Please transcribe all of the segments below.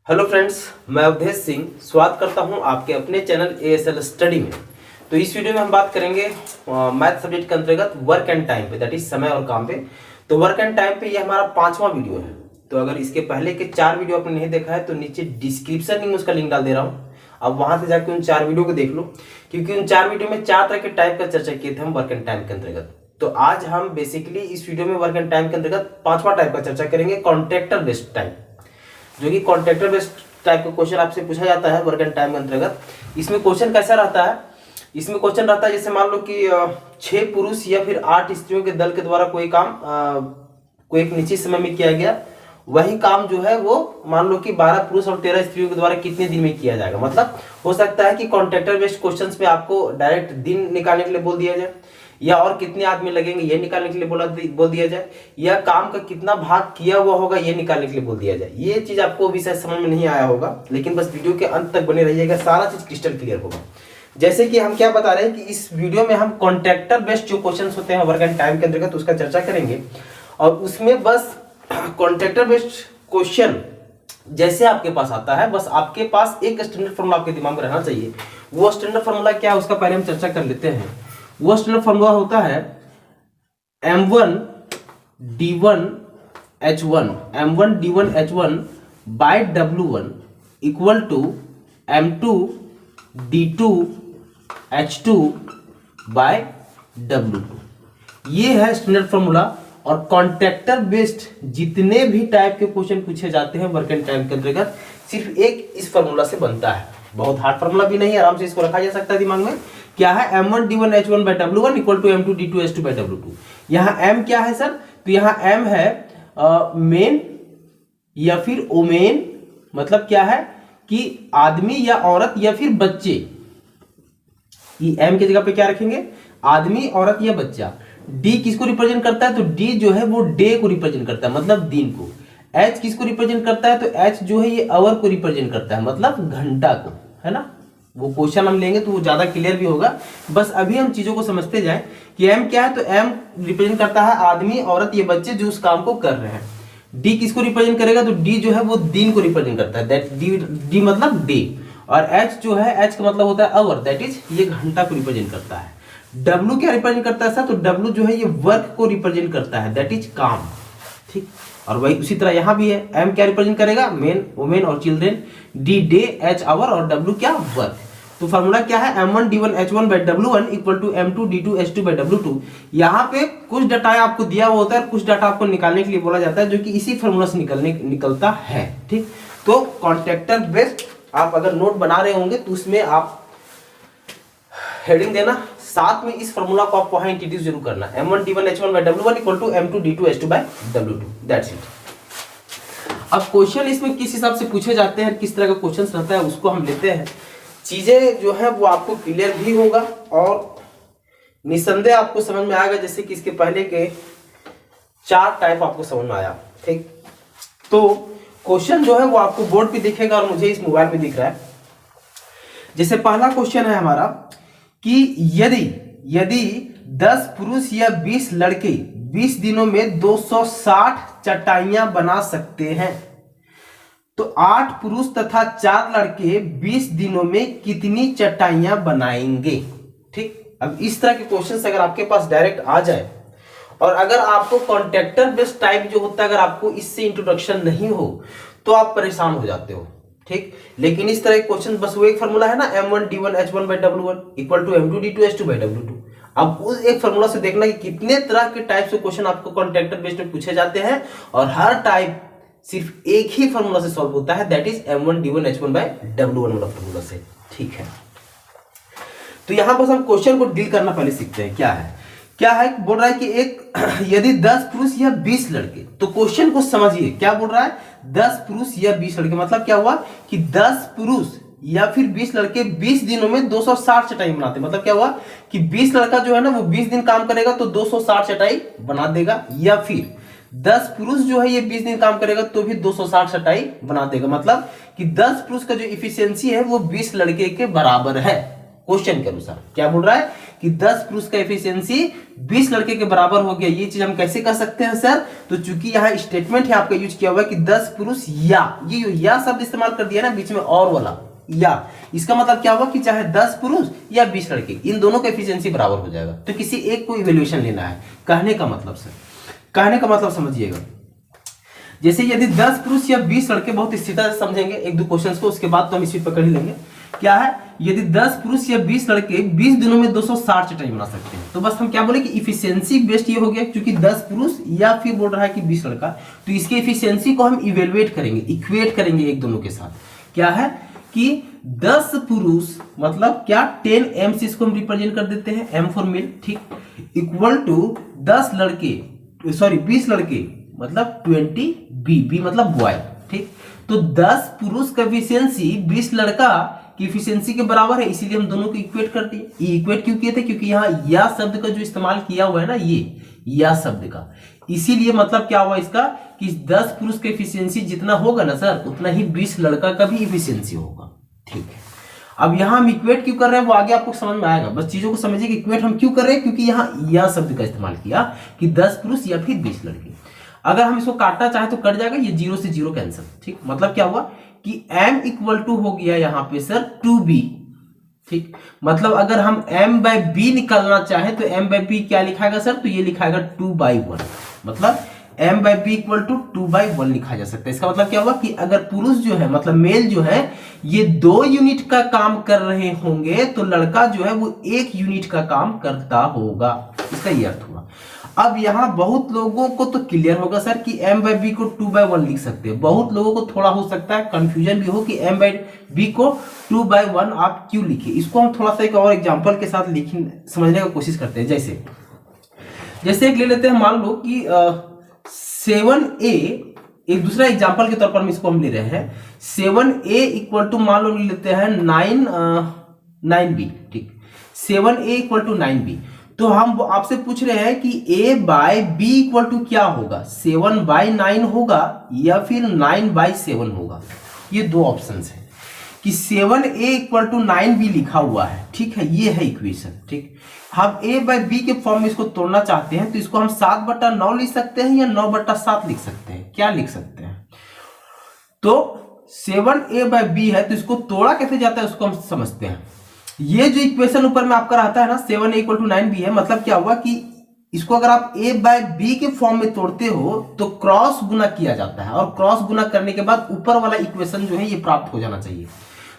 Hello friends, मैं अवधेश सिंह स्वागत करता हूं आपके अपने चैनल ASL स्टडी में। तो इस वीडियो में हम बात करेंगे मैथ सब्जेक्ट के अंतर्गत वर्क एंड टाइम पे, दैट इज समय और काम पे। तो वर्क एंड टाइम पे ये हमारा 5वां वीडियो है। तो अगर इसके पहले के 4 वीडियो आपने नहीं देखा है तो नीचे डिस्क्रिप्शन में उसका लिंक डाल दे रहा हूँ, अब वहां से जाकर उन 4 वीडियो को देख लो, क्योंकि उन 4 वीडियो में 4 तरह के टाइप का चर्चा किए थे हम वर्क एंड टाइम के अंतर्गत। तो आज हम बेसिकली इस वीडियो में वर्क एंड टाइम के अंतर्गत 5वां टाइप का चर्चा करेंगे, कॉन्ट्रैक्टर बेस्ड टाइप, जो कि कॉन्ट्रैक्टर बेस्ड टाइप का क्वेश्चन आपसे पूछा जाता है वर्क एंड टाइम के अंतर्गत। इसमें क्वेश्चन कैसा रहता है? इसमें क्वेश्चन रहता है जैसे मान लो कि 6 पुरुष या फिर 8 स्त्रियों के दल के द्वारा कोई काम कोई एक निश्चित समय में किया गया, वही काम जो है वो मान लो कि 12 पुरुष और 13 स्त्रियों के द्वारा कितने दिन में किया जाएगा। मतलब हो सकता है कि कॉन्ट्रैक्टर बेस्ड क्वेश्चंस में आपको डायरेक्ट दिन निकालने के लिए बोल दिया जाए, या और कितने आदमी लगेंगे ये निकालने के लिए बोल दिया जाए, या काम का कितना भाग किया हुआ होगा ये निकालने के लिए बोल दिया जाए। ये चीज आपको विषय समझ में नहीं आया होगा, लेकिन बस वीडियो के अंत तक बने रहिएगा, सारा चीज क्रिस्टल क्लियर होगा। जैसे कि हम क्या बता रहे हैं कि इस वीडियो में हम कॉन्ट्रैक्टर बेस्ड जो क्वेश्चन होते हैं वर्क एंड टाइम के अंतर्गत उसका चर्चा करेंगे, और उसमें बस कॉन्ट्रैक्टर बेस्ड क्वेश्चन जैसे आपके पास आता है, बस आपके पास एक स्टैंडर्ड फॉर्मूला आपके दिमाग में रहना चाहिए। वो स्टैंडर्ड फॉर्मूला क्या है उसका पहले हम चर्चा कर लेते हैं। वो स्टैंडर्ड फॉर्मूला होता है m1 d1 h1 m1 d1 h1 by w1 equal to m2 d2 h2 by w2। ये है स्टैंडर्ड फॉर्मूला, और कॉन्ट्रैक्टर बेस्ड जितने भी टाइप के क्वेश्चन पूछे जाते हैं वर्क एंड टाइम के अंतर्गत सिर्फ एक इस फॉर्मूला से बनता है। बहुत हार्ड फॉर्मूला भी नहीं है, आराम से इसको रखा जा सकता है दिमाग में। क्या है? m1 d1 h1 by w1 equal to m2 d2 h2 by w2। यहाँ m क्या है सर? तो यहाँ m है मेन या फिर ओमेन, मतलब क्या है कि आदमी या औरत या फिर बच्चे। ये m की जगह पे क्या रखेंगे? आदमी, औरत या बच्चा। d किसको रिप्रेजेंट करता है? तो d जो है वो डे को रिप्रेजेंट करता है, मतलब दिन को। h किसको रिप्रेजेंट करता है? तो h जो है ये आवर को रिप्रेजेंट करता है, मतलब घंटा को, है ना। वो क्वेश्चन हम लेंगे तो वो ज्यादा क्लियर भी होगा, बस अभी हम चीजों को समझते जाएं कि m क्या है। तो m रिप्रेजेंट करता है आदमी, औरत या बच्चे जो उस काम को कर रहे हैं। d किसको रिप्रेजेंट करेगा? तो d जो है वो दिन को रिप्रेजेंट करता है, दैट d मतलब डे। और h जो है, h का मतलब होता है आवर, दैट इज ये घंटा को रिप्रेजेंट करता है। w क्या रिप्रेजेंट करता है सर? तो w जो है ये वर्क को रिप्रेजेंट करता है, दैट इज काम, ठीक। और वही उसी तरह यहां भी है, m क्या रिप्रेजेंट करेगा? मेन, वुमेन और children. d day, h hour और w क्या? वर्क। तो फार्मूला क्या है? m1 d1 h1 by w1 equal to m2 d2 h2 by w2। यहाँ पे कुछ डाटा आपको दिया हुआ होता है, कुछ डाटा आपको निकालने के लिए बोला जाता है, जो कि इसी फार्मूला से निकलता है, ठीक। तो कॉन्ट्रैक्टर बेस्ड आप अगर नोट बना रहे होंगे तो उसमें आप हेडिंग देना, साथ में इस फार्मूला को आप वहां इंट्रोड्यूस जरूर करना। m1 d1 h1 by w1 equal to m2 d2 h2 by w2, that's it. अब क्वेश्चन इसमें किस हिसाब से पूछे जाते हैं, किस तरह का क्वेश्चन रहता है, उसको हम लेते हैं। चीजें जो है वो आपको क्लियर भी होगा और निसंदेह आपको समझ में आएगा, जैसे कि इसके पहले के 4 टाइप आपको समझ में आया, ठीक। तो क्वेश्चन जो है वो आपको बोर्ड पे दिखेगा और मुझे इस मोबाइल में दिख रहा है। जैसे पहला क्वेश्चन है हमारा कि यदि 10 पुरुष या 20 लड़के 20 दिनों में 260 चटाइयां बना सकते हैं, तो 8 पुरुष तथा 4 लड़के 20 दिनों में कितनी चटाइयां बनाएंगे, ठीक। अब इस तरह के क्वेश्चंस अगर आपके पास डायरेक्ट आ जाए, और अगर आपको कॉन्ट्रैक्टर बेस्ड टाइप जो होता है अगर आपको इससे इंट्रोडक्शन नहीं हो तो आप परेशान हो जाते हो, ठीक। लेकिन इस तरह के क्वेश्चन बस वो एक फार्मूला है ना, m1 d1 h1 by w1 equal to m2 d2 h2 by w2। अब उस एक फार्मूला से देखना कि कितने तरह के टाइप से क्वेश्चन आपको कॉन्ट्रैक्टर बेस्ड में पूछे जाते हैं, और हर टाइप सिर्फ एक ही फार्मूला से सॉल्व होता है, that is m1 d1 h1 by w1 वाला फार्मूला से, ठीक है। तो यहां बस हम क्वेश्चन को डील करना पहले सीखते हैं। क्या है बोल रहा है कि यदि 10 पुरुष या 20 लड़के, तो क्वेश्चन को समझिए क्या बोल रहा है, 10 पुरुष या 20 लड़के, मतलब क्या हुआ कि 10 पुरुष या फिर 20 लड़के 20 दिनों में 260 चटाई बनाते, मतलब क्या हुआ कि 20 लड़का जो है ना वो 20 दिन काम करेगा तो 260 चटाई बना देगा, या फिर 10 पुरुष जो है ये 20 दिन काम करेगा तो भी 260 चटाई बना देगा, मतलब कि 10 पुरुष का जो इफिशियंसी है वो 20 लड़के के बराबर है। क्वेश्चन के अनुसार क्या बोल रहा है कि 10 पुरुष का एफिशिएंसी 20 लड़के के बराबर हो गया। ये चीज हम कैसे कर सकते हैं सर? तो चूंकि यहाँ स्टेटमेंट है आपका यूज किया हुआ है कि 10 पुरुष या, ये या शब्द इस्तेमाल कर दिया ना बीच में और वाला या, इसका मतलब क्या हुआ कि चाहे 10 पुरुष या 20 लड़के, इन दोनों का एफिशिएंसी बराबर हो जाएगा। तो किसी एक को इवैल्यूएशन लेना है। कहने का मतलब सर, कहने का मतलब समझिएगा, जैसे यदि 10 पुरुष या 20 लड़के, बहुत स्थिरता से समझेंगे एक दो क्वेश्चंस को, उसके बाद तो हम इसी पकड़ ही लेंगे। क्या है? यदि 10 पुरुष या 20 लड़के 20 दिनों में 260 चटाई बना सकते हैं, तो बस हम क्या बोले कि इफिशियंसी बेस्ड ये हो गया, क्योंकि 10 पुरुष या फिर बोल रहा है कि 20 लड़का, तो इसके इफिशियंसी को हम इवेलुएट करेंगे, इक्वेट करेंगे एक दोनों के साथ। क्या है कि 10 पुरुष मतलब क्या 10 m से इसको हम रिप्रेजेंट कर देते हैं, m फॉर मेल, ठीक, इक्वल टू 10 लड़के, सॉरी 20 लड़के मतलब 20 b मतलब बॉय, ठीक। तो 10 पुरुष का एफिशिएंसी 20 लड़का की एफिशिएंसी के बराबर है, इसीलिए हम दोनों को इक्वेट कर दिए। इक्वेट क्यों किए थे? क्योंकि यहाँ या शब्द का जो इस्तेमाल किया हुआ है ना, ये या शब्द का, इसीलिए मतलब क्या हुआ इसका कि 10 पुरुष का एफिशिएंसी जितना होगा ना सर, उतना ही 20 लड़का का भी एफिशिएंसी होगा, ठीक है। अब यहाँ हम इक्वेट क्यों कर रहे हैं वो आगे आपको समझ में आएगा, बस चीजों को समझिए कि इक्वेट हम क्यों कर रहे हैं, क्योंकि यहाँ या शब्द का इस्तेमाल किया कि 10 पुरुष या फिर 20 लड़के। अगर हम इसको काटना चाहे तो कट जाएगा, ये 0 से 0 कैंसिल, ठीक। मतलब क्या हुआ कि m इक्वल टू हो गया यहाँ पे सर 2b, ठीक। मतलब अगर हम m बाई b निकालना चाहे तो m बाई b क्या लिखाएगा सर? तो ये लिखाएगा 2/1, मतलब m by b equal to 2/1 लिखा जा सकता है। इसका मतलब क्या हुआ कि अगर पुरुष जो है मतलब मेल जो है ये 2 यूनिट का काम कर रहे होंगे, तो लड़का जो है वो 1 यूनिट का काम करता होगा, इसका ये अर्थ हुआ। अब यहाँ बहुत लोगों को तो क्लियर होगा सर कि m बाई बी को 2/1 लिख सकते हैं। बहुत लोगों को थोड़ा हो सकता है कंफ्यूजन भी हो कि m बाई बी को 2/1 आप क्यों लिखे। इसको हम थोड़ा सा एक और एग्जांपल के साथ समझने का कोशिश करते हैं। जैसे एक ले लेते हैं, मान लो कि 7a, एक दूसरा एग्जांपल के तौर पर इसको हम ले रहे हैं। 7a इक्वल टू मान लो ले लेते हैं 9b, ठीक। 7a इक्वल टू 9b, तो हम आपसे पूछ रहे हैं कि a by b equal to क्या होगा, 7/9 होगा या फिर 9/7 होगा। ये दो ऑप्शन है कि 7a इक्वल टू 9b लिखा हुआ है, ठीक है, ये है इक्वेशन, ठीक। हम a बाय b के फॉर्म में इसको तोड़ना चाहते हैं, तो इसको हम 7/9 लिख सकते हैं या 9/7 लिख सकते हैं। क्या लिख सकते हैं? तो 7a बाय b है, तो इसको तोड़ा कैसे जाता है उसको हम समझते हैं। ये जो इक्वेशन ऊपर में आपका रहता है ना 7a इक्वल टू 9b है, मतलब क्या हुआ कि इसको अगर आप a बाय b के फॉर्म में तोड़ते हो तो क्रॉस गुना किया जाता है, और क्रॉस गुना करने के बाद ऊपर वाला इक्वेशन जो है ये प्राप्त हो जाना चाहिए।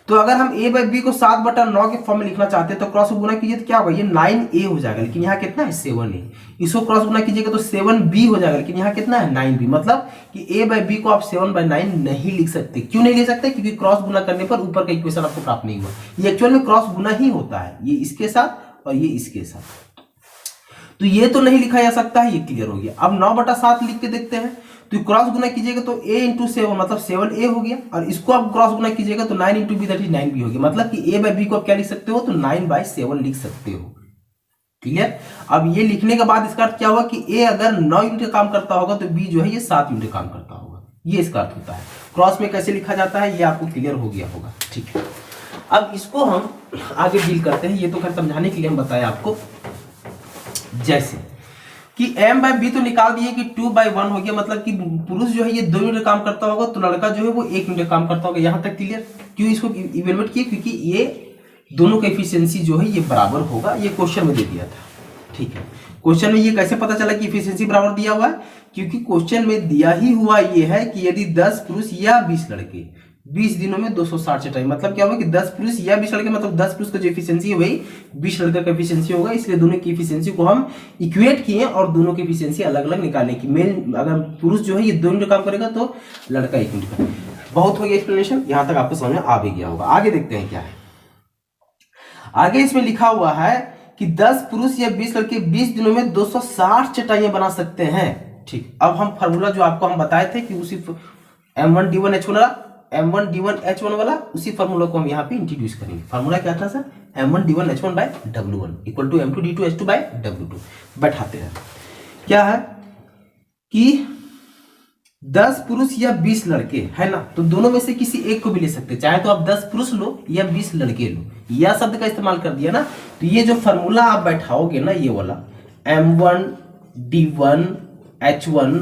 तो अगर हम a बाय b को 7/9 के फॉर्म में लिखना चाहते हैं तो क्रॉस गुना कीजिए तो क्या होगा, ये 9a हो जाएगा, लेकिन यहाँ कितना है 7a। इसको क्रॉस गुना कीजिएगा तो 7b हो जाएगा, लेकिन यहाँ कितना है 9b। मतलब कि a बाय b को आप 7/9 नहीं लिख सकते। क्यों नहीं लिख सकते? क्योंकि क्रॉस गुना करने पर ऊपर का इक्वेशन आपको प्राप्त नहीं हुआ। ये एक्चुअल में क्रॉस गुना ही होता है, ये इसके साथ और ये इसके साथ, तो ये तो नहीं लिखा जा सकता है, ये क्लियर हो गया। अब 9/7 लिख के देखते हैं, तो क्रॉस गुना कीजिएगा तो a इंटू 7 मतलब 7a हो गया, और इसको आप क्रॉस गुना कीजिएगा तो 9 into B that is 9b हो गया। मतलब कि a बाय b को आप क्या लिख सकते हो, तो 9/7 लिख सकते हो, क्लियर। अब ये लिखने के बाद इसका अर्थ क्या हुआ कि a अगर 9 यूनिट का काम करता होगा तो b जो है ये 7 यूनिट का काम करता होगा, ये इसका अर्थ होता है। क्रॉस में कैसे लिखा जाता है ये आपको क्लियर हो गया होगा, ठीक है। अब इसको हम आगे डील करते हैं, ये तो खैर समझाने के लिए हम बताए आपको। जैसे कि m बाय b तो निकाल दिए कि 2/1 हो गया, मतलब कि पुरुष जो है ये 2 यूनिट काम करता होगा, तो लड़का जो है वो 1 यूनिट काम करता होगा। यहां तक क्लियर? क्यों इसको इवेलुएट किए? क्योंकि ये दोनों का एफिशिएंसी जो है ये बराबर होगा, ये क्वेश्चन में दे दिया था, ठीक है। क्वेश्चन में ये कैसे पता चला कि एफिशिएंसी बराबर दिया हुआ है? क्योंकि क्वेश्चन में दिया ही हुआ ये है कि यदि 10 पुरुष या 20 लड़के 20 दिनों में 260 चटाई, मतलब क्या होगा कि 10 पुरुष या 20 लड़के, मतलब 10 पुरुष का जो एफिशिएंसी है वही 20 लड़का का एफिशिएंसी होगा। इसलिए दोनों की एफिशिएंसी को हम इक्वेट किए और दोनों की एफिशिएंसी अलग अलग निकालने की। मेन अगर पुरुष जो है ये 2 यूनिट काम करेगा तो लड़का 1 यूनिट का। बहुत हो गया एक्सप्लेनेशन, यहां तक आपको समझ में आ भी गया होगा। आगे देखते हैं क्या है। आगे इसमें लिखा हुआ है कि 10 पुरुष या 20 लड़के 20 दिनों में 260 चटाइयां बना सकते हैं, ठीक। अब हम फार्मूला जो आपको हम बताए थे कि उसी M1D1H1 वाला उसी फार्मूला को हम यहाँ पे इंट्रोड्यूस करेंगे। फार्मूला क्या था sir? M1D1H1/W1 equal to M2D2H2/W2। बैठाते हैं, क्या है कि 10 पुरुष या 20 लड़के है ना, तो दोनों में से किसी एक को भी ले सकते हैं, चाहे तो आप 10 पुरुष लो या 20 लड़के लो, या शब्द का इस्तेमाल कर दिया ना। तो ये जो फॉर्मूला आप बैठाओगे ना, ये वाला m1 d1 h1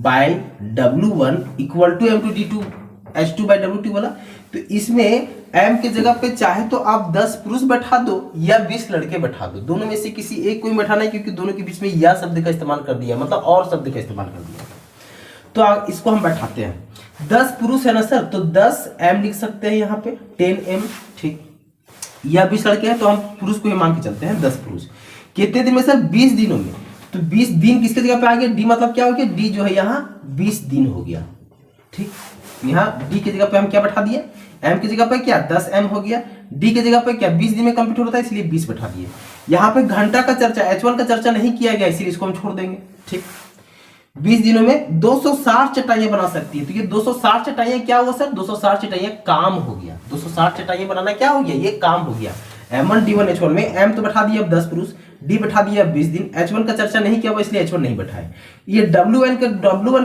by w1 equal to m2 d2 h2 by w2 वाला, तो इसमें m के जगह पे चाहे तो आप 10 पुरुष बैठा दो या 20 लड़के बैठा दो, दोनों में से किसी एक को ही बैठाना है, क्योंकि दोनों के बीच में या शब्द का इस्तेमाल कर दिया, मतलब और शब्द का इस्तेमाल कर दिया। तो इसको हम बैठाते हैं। 10 पुरुष है ना सर, तो 10 m लिख सकते हैं यहाँ पे 10m, ठीक। या 20 लड़के हैं तो हम पुरुष को ही मान के चलते हैं 10 पुरुष। कितने दिन में सर? 20 दिनों में। तो 20 दिन किसके जगह पे आ गया? डी मतलब क्या हो गया? डी जो है यहाँ 20 दिन हो गया, ठीक। यहाँ डी की जगह पे हम क्या बैठा दिए? m की जगह पे क्या 10m हो गया, डी की जगह पे क्या 20 दिन में कंप्लीट होता है, इसलिए 20 बैठा दिए। यहाँ पे घंटा का चर्चा h1 का चर्चा नहीं किया गया, इसलिए इसको हम छोड़ देंगे, ठीक। 20 दिनों में 260 चटाइयां बना सकती है, तो ये 260 चटाइयां क्या हुआ सर? 260 चटाइयां काम हो गया। 260 चटाइयां बनाना क्या हो गया? ये काम हो गया। m1 d1 h1 में m तो बैठा दिया अब 10 पुरुष, d बैठा दिया 20 दिन, h1 का चर्चा नहीं किया हुआ इसलिए h1 नहीं बैठाए। ये w1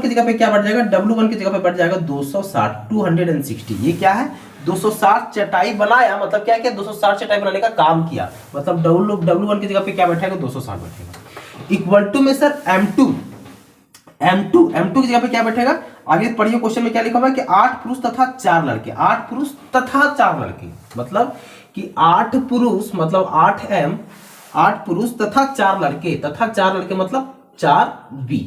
की जगह पे क्या बढ़ जाएगा? w1 की जगह पे बढ़ जाएगा 260, 260। ये क्या है? 260 चटाई बनाया, मतलब क्या किया? 260 चटाई बनाने का काम किया, मतलब w1 की जगह पे क्या बैठेगा? 260 बैठेगा। इक्वल टू में सर m2 की जगह पे क्या बैठेगा? आगे पढ़िए क्वेश्चन में क्या लिखा हुआ है कि 8 पुरुष तथा 4 लड़के, 8 पुरुष तथा 4 लड़के, मतलब कि 8 पुरुष मतलब 8m, 8 पुरुष तथा 4 लड़के, तथा 4 लड़के मतलब 4b।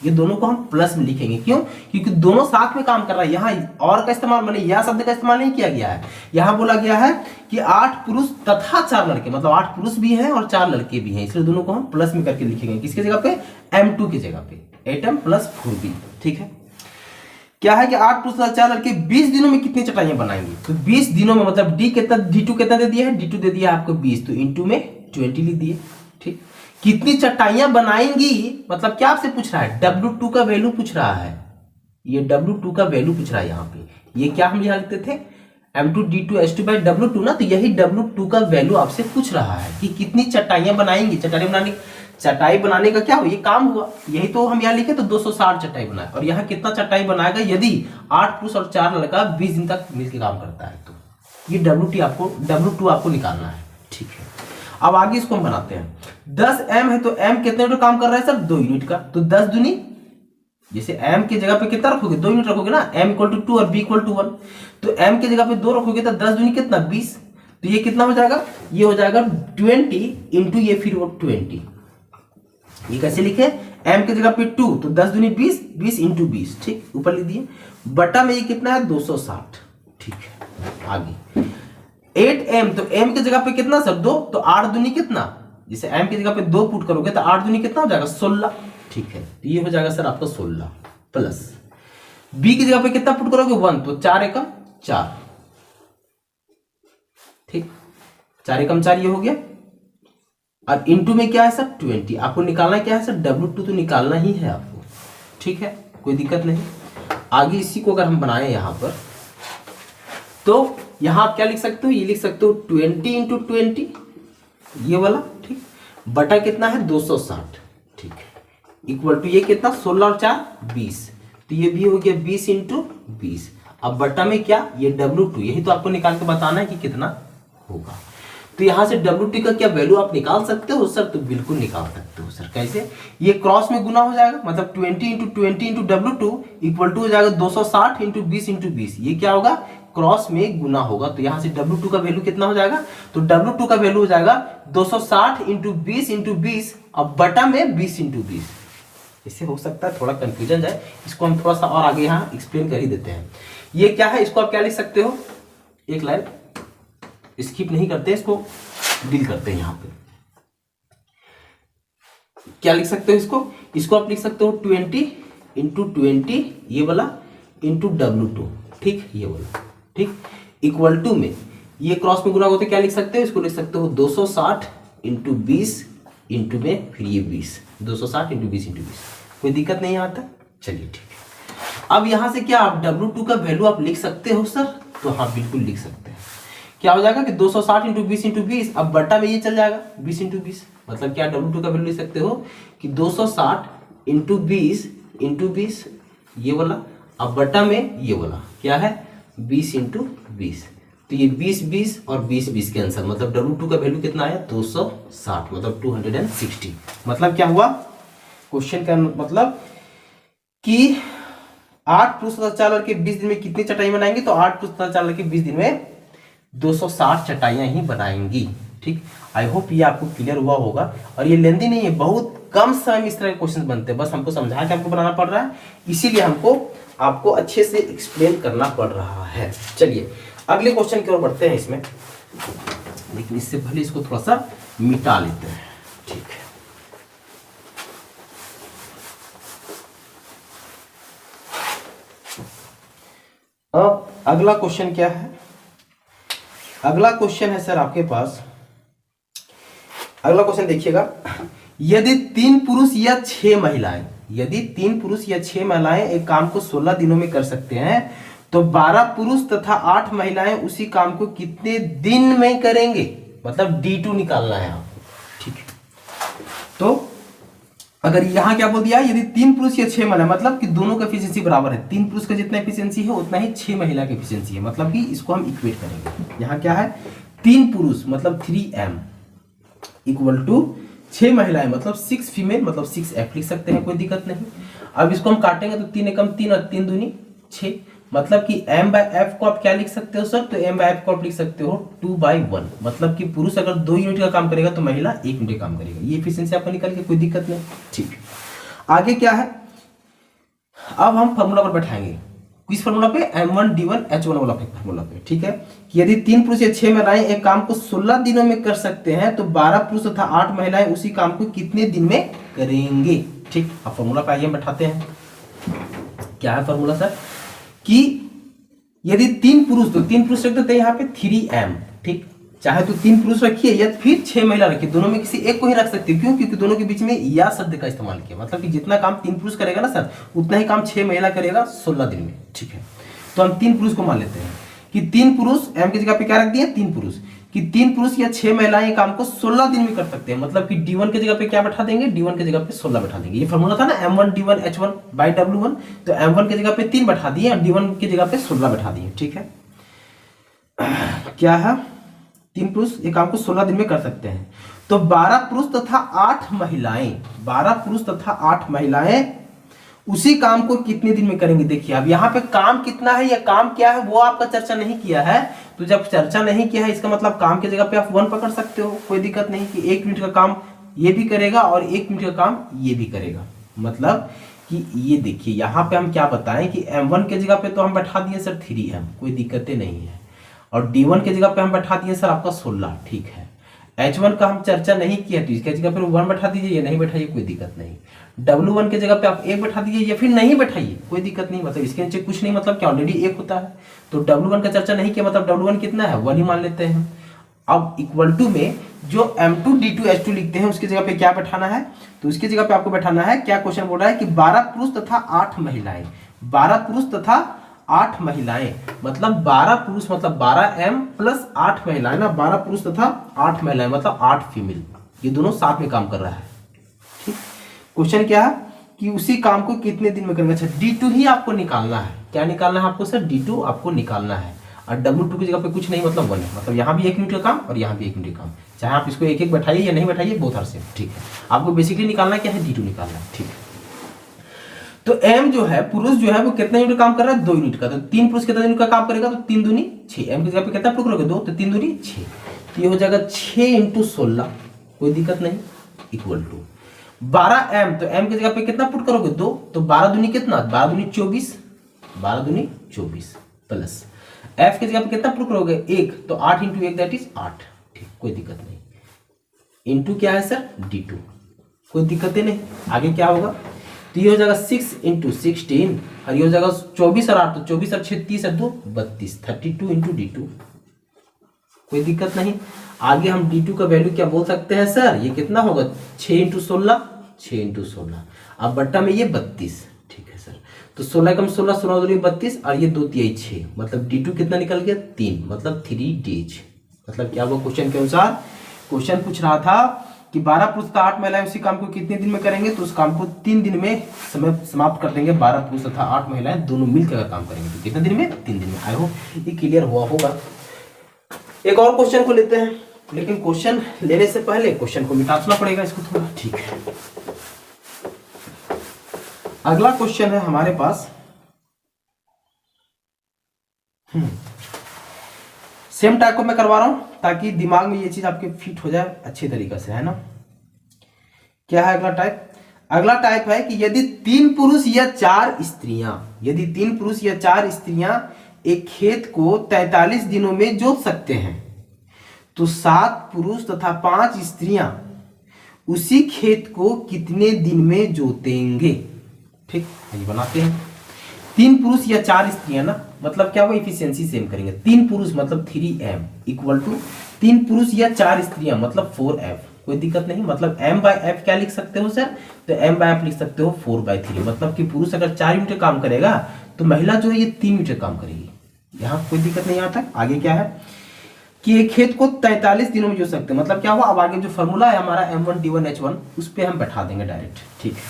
ये दोनों को हम प्लस में लिखेंगे, क्यों? क्योंकि दोनों साथ में काम कर रहा है। यहाँ और का इस्तेमाल माने या शब्द का इस्तेमाल नहीं किया गया है। यहाँ बोला गया है कि 8 पुरुष तथा 4 लड़के, मतलब 8 पुरुष भी हैं और 4 लड़के भी हैं, इसलिए दोनों को हम प्लस में करके लिखेंगे। किसके जगह पे? m2 की जगह पे 8m प्लस 4b, ठीक है। क्या है कि 8 पुरुष तथा 4 लड़के 20 दिनों में कितनी चटाइयां बनाएंगे? तो 20 दिनों में मतलब d कितना, d2 कितना दे दिया है? d2 दे दिया आपको 20, तो इंटू में 20 लिख दिए, ठीक। कितनी चटाइयां बनाएंगी मतलब क्या आपसे पूछ रहा है? W2 का वैल्यू पूछ रहा है, ये W2 का वैल्यू पूछ रहा है। यहाँ पे ये क्या हम यहाँ लिखते थे? m2 d2 h2 by W2 ना, तो यही W2 का वैल्यू आपसे पूछ रहा है कि कितनी चटाइयां बनाएंगी। चटाई बनाने का क्या हो? ये काम हुआ, यही तो हम यहाँ लिखे तो 260 चटाई बनाए, और यहाँ कितना चटाई बनाएगा? यदि 8 पुरुष और 4 लड़का 20 दिन तक मिलकर काम करता है, तो ये W2 आपको निकालना है, ठीक है। अब आगे इसको हम बनाते हैं। 10m है तो m कितने यूनिट काम कर रहा है सर? 2 यूनिट का, तो 10 दूनी, जैसे m की जगह पे कितना रखोगे? 2 यूनिट रखोगे ना, m इक्वल टू 2 और b इक्वल टू 1, तो m की जगह पे 2 रखोगे तो 10 दूनी कितना? 20, तो ये कितना हो जाएगा? ये हो जाएगा 20 इंटू ये फिर 20। ये कैसे लिखे? m की जगह पे 2, तो 10 दूनी 20, 20 इंटू 20, ठीक, ऊपर लिख दिए। बटा में ये कितना है? 260, ठीक है। आगे 8m, तो m की जगह पे कितना सर? 2, तो 8 दूनी कितना? जैसे m की जगह पे 2 पुट करोगे तो 8 दूनी कितना हो जाएगा? 16, ठीक है। तो ये हो जाएगा सर आपका 16 प्लस b की जगह पे कितना पुट करोगे? 1, तो 4 एकम 4, ठीक, 4 एकम 4 ये हो गया। और इंटू में क्या है सर? 20। आपको निकालना क्या है सर? W2 तो निकालना ही है आपको, ठीक है, कोई दिक्कत नहीं। आगे इसी को अगर हम बनाए यहां पर, तो यहां आप क्या लिख सकते हो? ये लिख सकते हो 20 इंटू 20, ये वाला, ठीक, बटा कितना है? 260, ठीक है, इक्वल टू ये कितना? 16 और 4 20, तो ये भी हो गया 20 इंटू 20। अब बटा में क्या? ये W2, यही तो आपको निकाल के बताना है कि कितना होगा। तो यहां से W2 का क्या वैल्यू आप निकाल सकते हो सर? तो बिल्कुल निकाल सकते हो सर। कैसे? ये क्रॉस में गुना हो जाएगा, मतलब 20 इंटू W2 इक्वल टू हो जाएगा 260 इंटू 20 इंटू 20। ये क्या होगा? क्रॉस में गुना होगा, तो यहां से W2 का वैल्यू कितना हो जाएगा? तो W2 का वैल्यू हो जाएगा 260 इंटू 20 इंटू 20, अब बटा में 20 इंटू 20। इससे हो सकता है थोड़ा कंफ्यूजन जाए, इसको हम थोड़ा सा और आगे यहाँ एक्सप्लेन कर ही देते हैं। ये क्या है? इसको आप क्या लिख सकते हो? एक लाइन स्किप नहीं करते, इसको डील करते हैं। यहाँ पे क्या लिख सकते हो? इसको आप लिख सकते हो 20 इंटू 20, ये वाला इंटू W2, ठीक, ये वाला, ठीक, इक्वल टू में ये क्रॉस में गुना होते क्या लिख सकते हो? इसको लिख सकते हो 260 इंटू 20 इंटू में फिर ये 20, 260 इंटू 20 इंटू 20। कोई दिक्कत नहीं आता? चलिए ठीक है। अब यहां से क्या आप W2 का वैल्यू आप लिख सकते हो सर? तो हाँ बिल्कुल लिख सकते हैं। क्या हो जाएगा कि 260 इंटू 20 इंटू 20, अब बटा में ये चल जाएगा 20 इंटू 20, मतलब क्या W2 का वैल्यू लिख सकते हो कि 260 इंटू 20 इंटू 20, ये वाला, अब बटा में ये वाला क्या है 20 इंटू 20, तो ये 20 और 20 कैंसर, मतलब W2 का वैल्यू कितना आया 260, मतलब 260। मतलब क्या हुआ क्वेश्चन का मतलब कि 8 पुरुष तथा 4 लड़के 20 दिन में कितनी चटाई बनाएंगे, तो 8 पुरुष तथा 4 लड़के 20 दिन में 260 चटाइयां ही बनाएंगी। ठीक, आई होप ये आपको क्लियर हुआ होगा, और ये लेंदी नहीं है, बहुत कम समय में इस तरह के क्वेश्चन बनते हैं, बस हमको समझा के आपको बनाना पड़ रहा है, इसीलिए हमको आपको अच्छे से एक्सप्लेन करना पड़ रहा है। चलिए अगले क्वेश्चन की ओर बढ़ते हैं इसमें, लेकिन इससे पहले इसको थोड़ा सा मिटा लेते हैं। ठीक है, अब अगला क्वेश्चन क्या है, अगला क्वेश्चन है सर आपके पास, अगला क्वेश्चन देखिएगा, यदि 3 पुरुष या 6 महिलाएं, यदि 3 पुरुष या 6 महिलाएं एक काम को 16 दिनों में कर सकते हैं, तो 12 पुरुष तथा 8 महिलाएं उसी काम को कितने दिन में करेंगे, मतलब D2 निकालना है आपको। ठीक है, तो अगर यहां क्या बोल दिया, यदि 3 पुरुष या 6 महिला, मतलब कि दोनों का एफिशिएंसी बराबर है, 3 पुरुष का जितना एफिशिएंसी है उतना ही 6 महिला की एफिशिएंसी है, मतलब कि इसको हम इक्वेट करेंगे। यहां क्या है 3 पुरुष मतलब 3M इक्वल टू 6 महिलाएं मतलब 6 फीमेल मतलब 6F लिख सकते हैं, कोई दिक्कत नहीं। अब इसको हम काटेंगे तो 3 एकम 3 और 3 दूनी 6, मतलब कि M/F को आप क्या लिख सकते हो सर, तो M/F को आप लिख सकते हो 2/1, मतलब कि पुरुष अगर 2 यूनिट का काम करेगा तो महिला 1 यूनिट काम करेगा, ये एफिशिएंसी आपको निकल के कोई दिक्कत नहीं। ठीक है, आगे क्या है, अब हम फॉर्मूला पर बैठाएंगे, किस फॉर्मूला पे, M1D1H1 वाला फॉर्मूला पे। ठीक है, कि यदि 3 पुरुष या 6 महिलाएं एक काम को 16 दिनों में कर सकते हैं, तो 12 पुरुष तथा 8 महिलाएं उसी काम को कितने दिन में करेंगे। ठीक, अब फॉर्मूला पे आइए बैठाते हैं, क्या है फॉर्मूला सर, कि यदि 3 पुरुष, तो 3 पुरुष रख देते हैं यहाँ पे 3M। ठीक, चाहे तो 3 पुरुष रखिए या फिर 6 महिला रखिए, दोनों में किसी एक को ही रख सकते हो, क्यों, क्योंकि दोनों के बीच में या शब्द का इस्तेमाल किया, मतलब कि जितना काम 3 पुरुष करेगा ना सर, उतना ही काम 6 महिला करेगा 16 दिन में। ठीक है, तो हम 3 पुरुष को मान लेते हैं कि 3 पुरुष, M की जगह पे क्या रख दिए 3 पुरुष, कि 3 पुरुष या 6 महिलाएं काम को 16 दिन में कर सकते हैं, मतलब कि D1 की जगह पे क्या बैठा देंगे, D1 की जगह पे 16 बैठा देंगे। ये फॉर्मूला था ना M1D1H1 बाय W1, तो M1 की जगह पे 3 बैठा दिए और D1 की जगह पे 16 बैठा दिए। ठीक है, क्या है 3 पुरुष एक काम को 16 दिन में कर सकते हैं, तो 12 पुरुष तथा 8 महिलाएं, 12 पुरुष तथा 8 महिलाएं उसी काम को कितने दिन में करेंगे। देखिए अब यहाँ पे काम कितना है या काम क्या है वो आपका चर्चा नहीं किया है, तो जब चर्चा नहीं किया है इसका मतलब काम की जगह पे आप 1 पकड़ सकते हो, कोई दिक्कत नहीं, कि 1 मिनट का काम ये भी करेगा और 1 मिनट का काम ये भी करेगा, मतलब कि ये देखिए यहाँ पे हम क्या बताएं कि M1 के जगह पे तो हम बैठा दिए सर 3M, कोई दिक्कतें नहीं है, और D1 के जगह पे हम बैठा दिए सर आपका 16। ठीक है, H1 का हम चर्चा नहीं किया, तो इसके जगह पे 1 बैठा दीजिए या नहीं बैठाइए, कोई दिक्कत नहीं। W1 के जगह पे आप 1 बैठा दीजिए या फिर नहीं बैठाइए, कोई दिक्कत नहीं, मतलब इसके नीचे कुछ नहीं, मतलब क्या ऑलरेडी 1 होता है, तो W1 का चर्चा नहीं किया, मतलब W1 कितना है 1 ही मान लेते हैं। अब इक्वल टू में जो M2D2H2 लिखते हैं उसकी जगह पे क्या बैठाना है, तो उसकी जगह पे आपको बैठाना है, क्या क्वेश्चन बोल रहा है कि 12 पुरुष तथा 8 महिलाएं, 12 पुरुष तथा 8 महिलाएं, मतलब 12 पुरुष मतलब 12M प्लस 8 महिलाएं ना, 12 पुरुष तथा 8 महिलाएं मतलब 8 फीमेल, ये दोनों साथ में काम कर रहा है। ठीक, क्वेश्चन क्या है कि उसी काम को कितने दिन में करेंगे। अच्छा D2 ही आपको निकालना है, क्या निकालना है आपको सर, D2 आपको निकालना है, और W2 की जगह पे कुछ नहीं मतलब 1 है, मतलब यहाँ भी 1 मिनट का काम और यहाँ भी 1 मिनट का काम, चाहे आप इसको एक एक बैठाइए या नहीं बैठाइए, बोथ आर सेम। ठीक है, आपको बेसिकली निकालना क्या है, D2 निकालना है। ठीक है, तो M जो है पुरुष जो है वो कितना यूनिट काम कर रहा है, 2 यूनिट का, तो 3 पुरुष कितना यूनिट का काम करेगा, तो 3 दूनी 6, M की जगह पे कितना पुट करोगे 2, तो 3 दूनी 6, तो ये हो जाएगा 6 × 16, कोई दिक्कत नहीं, इक्वल टू 12M, तो M की जगह पे कितना पुट करोगे 2, तो 12 दूनी कितना, 12 दूनी 24, 12 दूनी 24 प्लस F की जगह पे कितना पुट करोगे 1, तो 8 × 1 दैट इज 8। ठीक, कोई दिक्कत नहीं, इनटू क्या है सर D2, कोई दिक्कत नहीं। आगे क्या होगा, तो ये हो जाएगा 6 × 16 और ये हो जाएगा 24 और 8, तो 24 और 6 30 और 2 32, 32 × D2, कोई दिक्कत नहीं। आगे हम D2 का वैल्यू क्या बोल सकते हैं सर, ये कितना होगा 6 × 16, 6 × 16, अब बट्टा में ये 32। ठीक है सर, तो 16 × 16, 16 दूनी 32 और ये 2 तिहाई 6, मतलब D2 कितना निकल गया 3, मतलब 3 डेज। मतलब क्या हुआ क्वेश्चन के अनुसार, क्वेश्चन पूछ रहा था कि 12 पुरुष तथा 8 महिलाएं उसी काम को कितने दिन में करेंगे, तो उस काम को 3 दिन में समय समाप्त कर देंगे। 12 पुरुष तथा 8 महिलाएं दोनों मिलकर काम करेंगे, तो कितने दिन में, 3 दिन में। आई होप ये क्लियर हुआ होगा। एक और क्वेश्चन को लेते हैं, लेकिन क्वेश्चन लेने से पहले क्वेश्चन को मिटाना पड़ेगा इसको थोड़ा, ठीक है। अगला क्वेश्चन है हमारे पास, सेम टाइप को मैं करवा रहा हूं ताकि दिमाग में ये चीज आपके फिट हो जाए अच्छे तरीके से, है ना। क्या है अगला टाइप? अगला टाइप है कि यदि 3 पुरुष या 4 स्त्रियां, यदि 3 पुरुष या 4 स्त्रियां एक खेत को 43 दिनों में जोत सकते हैं, तो 7 पुरुष तथा 5 स्त्रियां उसी खेत को कितने दिन में जोतेंगे। ठीक, ये बनाते हैं। 3 पुरुष या 4 स्त्रियां ना, मतलब क्या, वो इफिशियंसी सेम करेंगे। 3 पुरुष मतलब 3m इक्वल टू 3 पुरुष या 4 स्त्रियां मतलब 4f, कोई दिक्कत नहीं। मतलब m/f क्या लिख सकते हो सर, तो m/f लिख सकते हो 4/3। मतलब कि पुरुष अगर 4 यूनिट काम करेगा तो महिला जो है ये 3 यूनिट काम करेगी। यहाँ कोई दिक्कत नहीं आता। आगे क्या है कि एक खेत को 43 दिनों में जोत सकते हैं, मतलब क्या हुआ, अब आगे जो फॉर्मूला है हमारा m1d1h1 उस पर हम बैठा देंगे डायरेक्ट। ठीक है,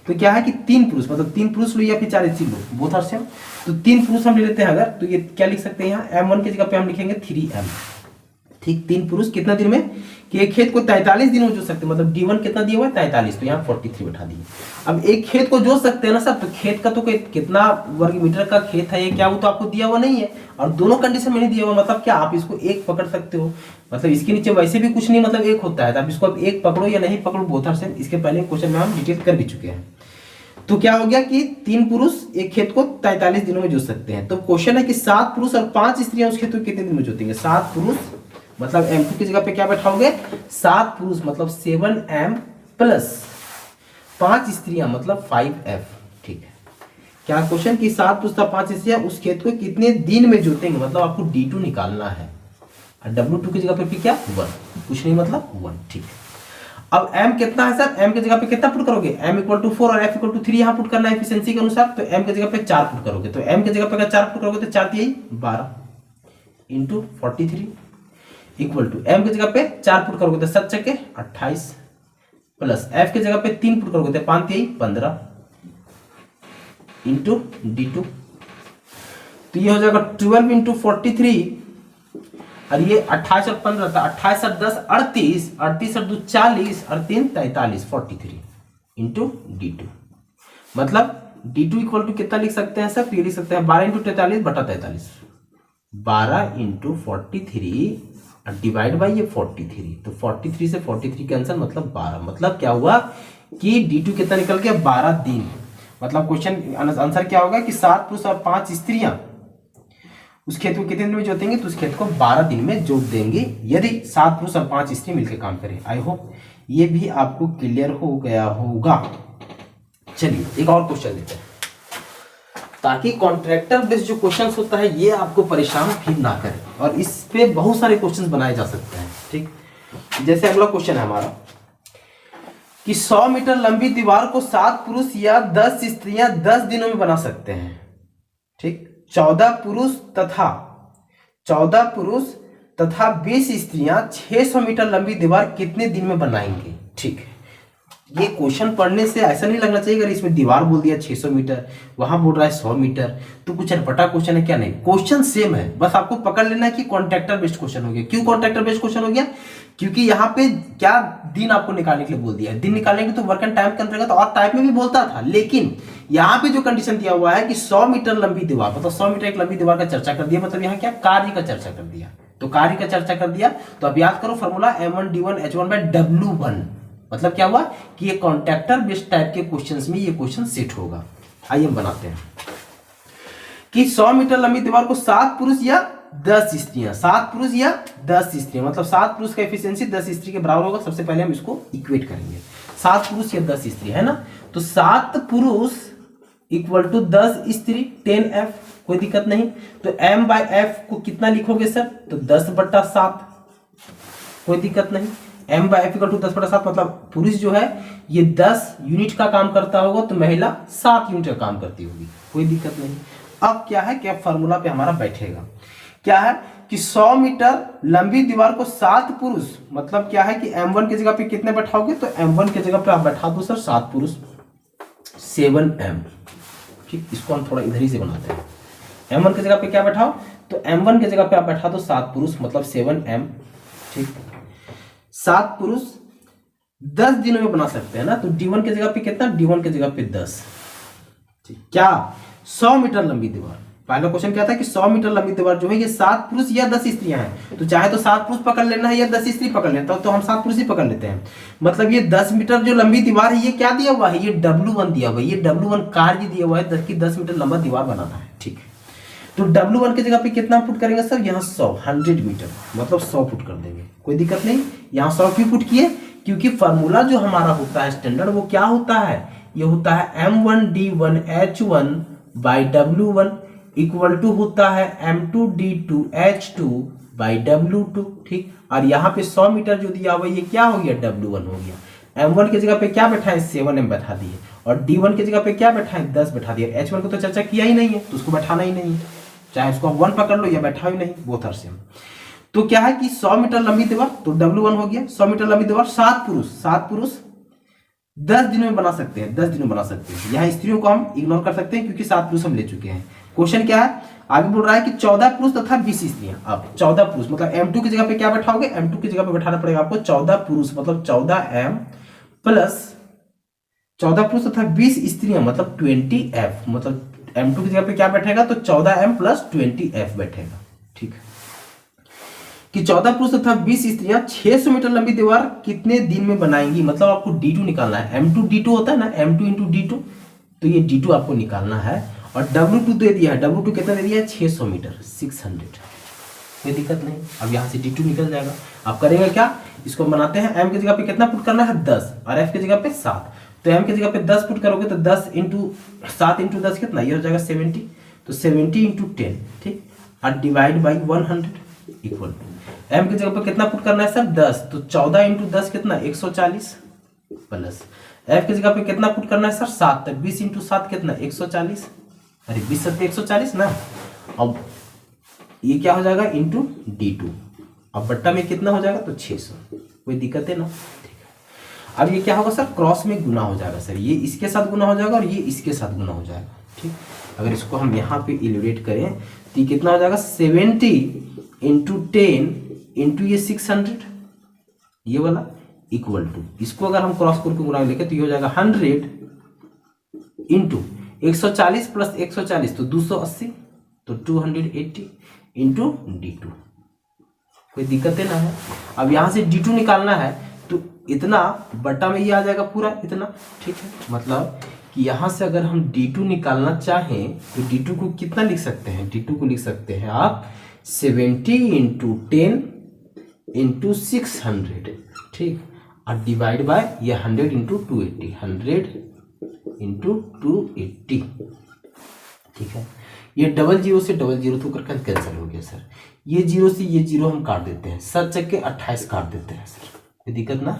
तो क्या है कि 3 पुरुष मतलब 3 पुरुष लो या फिर 4 स्त्री लो, बोथ आर सेम। तो 3 पुरुष हम ले लेते हैं अगर, तो ये क्या लिख सकते हैं यहाँ, m1 की जगह पे हम लिखेंगे 3m। ठीक, 3 पुरुष कितना दिन में, कि एक खेत को 43 दिनों में जोत सकते हैं, मतलब d1 कितना दिया हुआ है 43, तो यहाँ 43 बैठा दिए। अब एक खेत को जोत सकते हैं ना सर, तो खेत का तो कितना वर्ग मीटर का खेत है ये क्या, वो तो आपको दिया हुआ नहीं है, और दोनों कंडीशन में नहीं दिया हुआ। मतलब क्या, आप इसको एक पकड़ सकते हो, मतलब इसके नीचे वैसे भी कुछ नहीं, मतलब एक होता है, तो आप इसको अब एक पकड़ो या नहीं पकड़ो, बोथ आर सेम। इसके पहले क्वेश्चन में हम डिटेल कर भी चुके हैं। तो क्या हो गया कि 3 पुरुष एक खेत को 43 दिनों में जोत सकते हैं। तो क्वेश्चन है कि 7 पुरुष और 5 स्त्रियां उस खेत को कितने दिन में जोतेंगे। 7 पुरुष मतलब m2 की जगह पे क्या बैठाओगे, 7 पुरुष मतलब 7m प्लस 5 स्त्रियां मतलब 5f। ठीक है, क्या क्वेश्चन कि 7 पुरुष तथा 5 स्त्रियां उस खेत को कितने दिन में जोतेंगे, मतलब आपको d2 निकालना है, और w2 की जगह पे क्या 1, कुछ नहीं मतलब 1। ठीक है, अब m कितना है सर, m की जगह पे कितना पुट करोगे, m इक्वल टू 4 और f इक्वल टू 3 यहाँ पुट करना है एफिशिएंसी के अनुसार। तो m की जगह पे 4 पुट करोगे, तो m की जगह पे अगर 4 पुट करोगे तो 4 3 12 इंटू 43 इक्वल टू m की जगह पे 4 पुट करोगे तो 7 चके 28 प्लस f की जगह पे 3 पुट करोगे तो 5 3 15 इंटू d2, तो ये हो जाएगा 12 इंटू 43, और ये 28 और 15 था, 28 और 10 38, 38 और 2 40 और 3 43, 43 इंटू d2। मतलब d2 इक्वल टू कितना लिख सकते हैं सर, ये लिख सकते हैं 12 इंटू 43 बटा 43, 12 इंटू 43 डिवाइड बाई ये 43, तो 43 से 43 कैंसिल मतलब 12। मतलब क्या हुआ कि d2 कितना निकल गया 12 दिन। मतलब क्वेश्चन आंसर क्या होगा कि 7 पुरुष और 5 स्त्रियां उस खेत को कितने दिन में जोतेंगे, तो उस खेत को 12 दिन में जोत देंगे, यदि 7 पुरुष और 5 स्त्री मिलकर काम करें। आई होप ये भी आपको क्लियर हो गया होगा। चलिए एक और क्वेश्चन लेते हैं, ताकि कॉन्ट्रैक्टर बेस्ड जो क्वेश्चन होता है ये आपको परेशान फिर ना करे, और इस पे बहुत सारे क्वेश्चन बनाए जा सकते हैं। ठीक, जैसे अगला क्वेश्चन है हमारा कि 100 मीटर लंबी दीवार को 7 पुरुष या 10 स्त्रियां 10 दिनों में बना सकते हैं। ठीक, 14 पुरुष तथा 20 स्त्रियां 600 मीटर लंबी दीवार कितने दिन में बनाएंगे। ठीक है, ये क्वेश्चन पढ़ने से ऐसा नहीं लगना चाहिए अगर इसमें दीवार बोल दिया 600 मीटर, वहां बोल रहा है 100 मीटर, तो कुछ अटपटा क्वेश्चन है क्या, नहीं, क्वेश्चन सेम है, बस आपको पकड़ लेना है कि कॉन्ट्रैक्टर बेस्ड क्वेश्चन हो गया। क्यों कॉन्ट्रैक्टर बेस्ड क्वेश्चन हो गया, क्योंकि यहाँ पे क्या दिन आपको निकालने के लिए बोल दिया है। दिन निकालने के तो वर्क एंड टाइम के अंतर्गत और टाइप में भी बोलता था, लेकिन यहाँ पे जो कंडीशन दिया हुआ है कि 100 मीटर लंबी दीवार, मतलब 100 मीटर एक लंबी दीवार का चर्चा कर दिया, मतलब यहाँ क्या कार्य का चर्चा कर दिया, तो कार्य का चर्चा कर दिया। तो अब याद करो फॉर्मूला m1d1h1/w1, मतलब क्या हुआ कि ये कॉन्ट्रैक्टर बेस्ड टाइप के क्वेश्चंस में ये क्वेश्चन सेट होगा। आइए हम बनाते हैं कि 100 मीटर लंबी दीवार को 7 पुरुष या 10 स्त्रियां, 7 पुरुष या 10 स्त्रियां, मतलब 7 पुरुष का एफिशिएंसी 10 स्त्री के बराबर होगा। सबसे पहले हम इसको इक्वेट करेंगे, 7 पुरुष या 10 स्त्री है ना, तो 7 पुरुष इक्वल टू 10 स्त्री 10f, कोई दिक्कत नहीं। तो m/f को कितना लिखोगे सर, तो 10/7, कोई दिक्कत नहीं। m/f इक्वल टू 10/7, मतलब पुरुष जो है ये 10 यूनिट का काम करता होगा, तो महिला 7 यूनिट का काम करती होगी, कोई दिक्कत नहीं। अब क्या है कि अब फॉर्मूला पे हमारा बैठेगा, क्या है कि 100 मीटर लंबी दीवार को 7 पुरुष, मतलब क्या है कि m1 की जगह पे कितने बैठाओगे, तो m1 की जगह पे आप बैठा दो सर 7 पुरुष 7m। ठीक, इसको हम थोड़ा इधर ही से बनाते हैं। m1 की जगह पे क्या बैठाओ, तो m1 की जगह पे आप बैठा दो 7 पुरुष मतलब 7m। ठीक, 7 पुरुष 10 दिनों में बना सकते हैं ना, तो d1 की जगह पे कितना, d1 की जगह पे 10। ठीक, क्या 100 मीटर लंबी दीवार, पहला क्वेश्चन क्या था कि 100 मीटर लंबी दीवार जो है ये 7 पुरुष या 10 स्त्रियां हैं, तो चाहे तो 7 पुरुष पकड़ लेना है या 10 स्त्री पकड़ लेता तो हम 7 पुरुष ही पकड़ लेते हैं। मतलब ये 10 मीटर जो लंबी दीवार है ये क्या दिया हुआ है, ये W1 दिया हुआ है, ये W1 कार्य दिया हुआ है 10 मीटर लंबा दीवार बनाना है। ठीक, तो W1 की जगह पे कितना पुट करेंगे सर, यहाँ 100 मीटर मतलब 100 पुट कर देंगे, कोई दिक्कत नहीं। यहाँ 100 क्यों पुट किए, क्योंकि फॉर्मूला जो हमारा होता है स्टैंडर्ड वो क्या होता है, ये होता है m1d1h1 by W1 equal to होता है m2d2h2 बाई W2। ठीक, और यहाँ पे 100 मीटर जो दिया हुआ ये क्या हो गया, W1 हो गया। m1 की जगह पे क्या बैठा है, 7m बैठा दिए, और d1 की जगह पे क्या बैठा है, 10 बैठा दिया। h1 को तो चर्चा किया ही नहीं है तो उसको बैठाना ही नहीं है, चाहे उसको 1 पकड़ लो या बैठा ही नहीं, बोथ आर सेम। तो क्या है कि 100 मीटर लंबी दीवार तो W1 हो गया, 100 मीटर लंबी दीवार 7 पुरुष 10 दिनों में बना सकते हैं, 10 दिनों में बना सकते हैं। यहाँ स्त्रियों को हम इग्नोर कर सकते हैं क्योंकि 7 पुरुष हम ले चुके हैं। क्वेश्चन क्या है, आगे बोल रहा है कि 14 पुरुष तथा 20 स्त्रियां। अब 14 पुरुष मतलब m2 की जगह पे क्या बैठाओगे, m2 की जगह पे बैठाना पड़ेगा आपको 14 पुरुष मतलब 14m प्लस 14 पुरुष तथा 20 स्त्रियां मतलब 20f, मतलब m2 की जगह पे क्या बैठेगा, तो 14m प्लस 20f बैठेगा। ठीक, कि 14 पुरुष तथा 20 स्त्रियां 600 मीटर लंबी दीवार कितने दिन में बनाएंगी, मतलब आपको d2 निकालना है। m2 d2 होता है ना, m2 इंटू d2, तो ये d2 आपको निकालना है। और W2 दे दिया है, W2 कितना दे दिया है, 600 मीटर 600, कोई दिक्कत नहीं। अब यहाँ से d2 निकल जाएगा। आप करेंगे क्या, इसको बनाते हैं, m की जगह पे कितना पुट करना है 10 और f की जगह पे 7, तो m की जगह पे 10 पुट करोगे तो 10 इंटू 7 इंटू 10 कितना, ये हो जाएगा 70, तो 70 इंटू 10। ठीक, और divide by 100 equal to m की जगह पे कितना पुट करना है सर 10, तो 14 इंटू 10 कितना 140 प्लस f की जगह पे कितना पुट करना है सर 7, तो 20 इंटू 7 कितना 140, अरे 20 सत्ते 140 ना। अब ये क्या हो जाएगा इंटू d2, अब बट्टा में कितना हो जाएगा तो 600, कोई दिक्कत है ना। ठीक है, अब ये क्या होगा सर, क्रॉस में गुना हो जाएगा सर, ये इसके साथ गुना हो जाएगा और ये इसके साथ गुना हो जाएगा। ठीक, अगर इसको हम यहाँ पे इलिब्रेट करें तो ये कितना हो जाएगा 70 इंटू 10 इंटू ये 600 ये वाला इक्वल टू, इसको अगर हम क्रॉस करके गुना लेके तो ये हो जाएगा 100 इंटू 140 प्लस 140 तो 280, तो 280 इंटू d2, कोई दिक्कत है ना है। अब यहाँ से d2 निकालना है तो इतना बट्टा में ये आ जाएगा पूरा इतना। ठीक है, मतलब कि यहाँ से अगर हम d2 निकालना चाहें तो d2 को कितना लिख सकते हैं, d2 को लिख सकते हैं आप 70 इंटू 10 इंटू 600। ठीक, और डिवाइड बाय ये 100 इंटू 280, 100 इंटू 280। ठीक है, ये डबल जीरो से डबल जीरो तो करके कैंसिल हो गया सर, ये जीरो से ये जीरो हम काट देते हैं, 7 चक्के 28 काट देते हैं सर, कोई दिक्कत ना।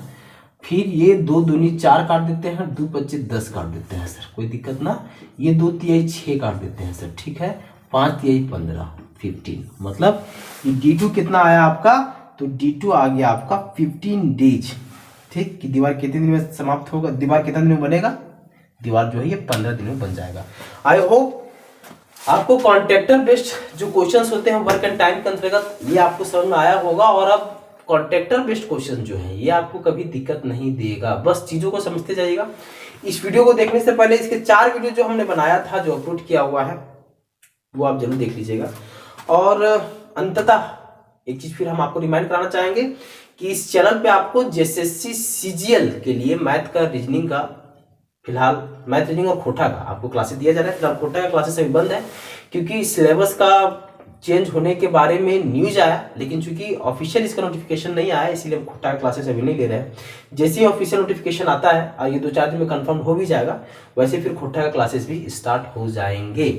फिर ये 2 दूनी 4 काट देते हैं, 2 25 10 काट देते हैं सर, कोई दिक्कत ना। ये 2 तिहाई 6 काट देते हैं सर। ठीक है, 5 तिहाई 15 15, मतलब ये d2 कितना आया आपका, तो d2 आ गया आपका 15 डेज। ठीक, कि दीवार कितने दिन में समाप्त होगा, दीवार कितने दिन में बनेगा, दीवार जो है ये 15 दिन में बन जाएगा। आई होप आपको कॉन्ट्रैक्टर बेस्ड जो क्वेश्चंस होते हैं वर्क एंड टाइम के अंतर्गत ये आपको समझ में आया होगा, और अब कॉन्ट्रैक्टर बेस्ड क्वेश्चन जो है ये आपको कभी दिक्कत नहीं देगा, बस चीजों को समझते जाइएगा। इस वीडियो को देखने से पहले इसके 4 वीडियो जो हमने बनाया था, जो अपलोड किया हुआ है, वो आप जरूर देख लीजिएगा। और अंततः एक चीज फिर हम आपको रिमाइंड कराना चाहेंगे कि इस चैनल पे आपको जेएसएससी सीजीएल के लिए मैथ का, रीजनिंग का, फिलहाल मैथ, रीजनिंग और खोटा का आपको क्लासेस दिया जा रहा है। फिलहाल खोटा का क्लासेस अभी बंद है क्योंकि सिलेबस का चेंज होने के बारे में न्यूज आया, लेकिन चूंकि ऑफिशियल इसका नोटिफिकेशन नहीं आया इसलिए हम खोटा का क्लासेस अभी नहीं ले रहे हैं। जैसे ही ऑफिशियल नोटिफिकेशन आता है और ये 2-4 दिन में कंफर्म हो भी जाएगा, वैसे फिर खोटा का क्लासेस भी स्टार्ट हो जाएंगे।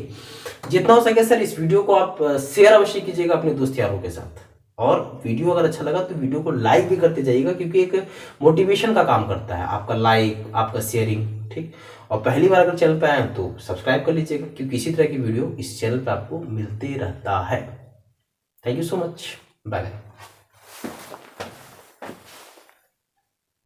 जितना हो सके सर इस वीडियो को आप शेयर अवश्य कीजिएगा अपने दोस्त यारों के साथ, और वीडियो अगर अच्छा लगा तो वीडियो को लाइक भी करते जाइएगा, क्योंकि एक मोटिवेशन का काम करता है आपका लाइक, आपका शेयरिंग। ठीक, और पहली बार अगर चैनल पे आए तो सब्सक्राइब कर लीजिएगा, क्योंकि इसी तरह की वीडियो इस चैनल पे आपको मिलते रहता है। Thank you so much, bye bye.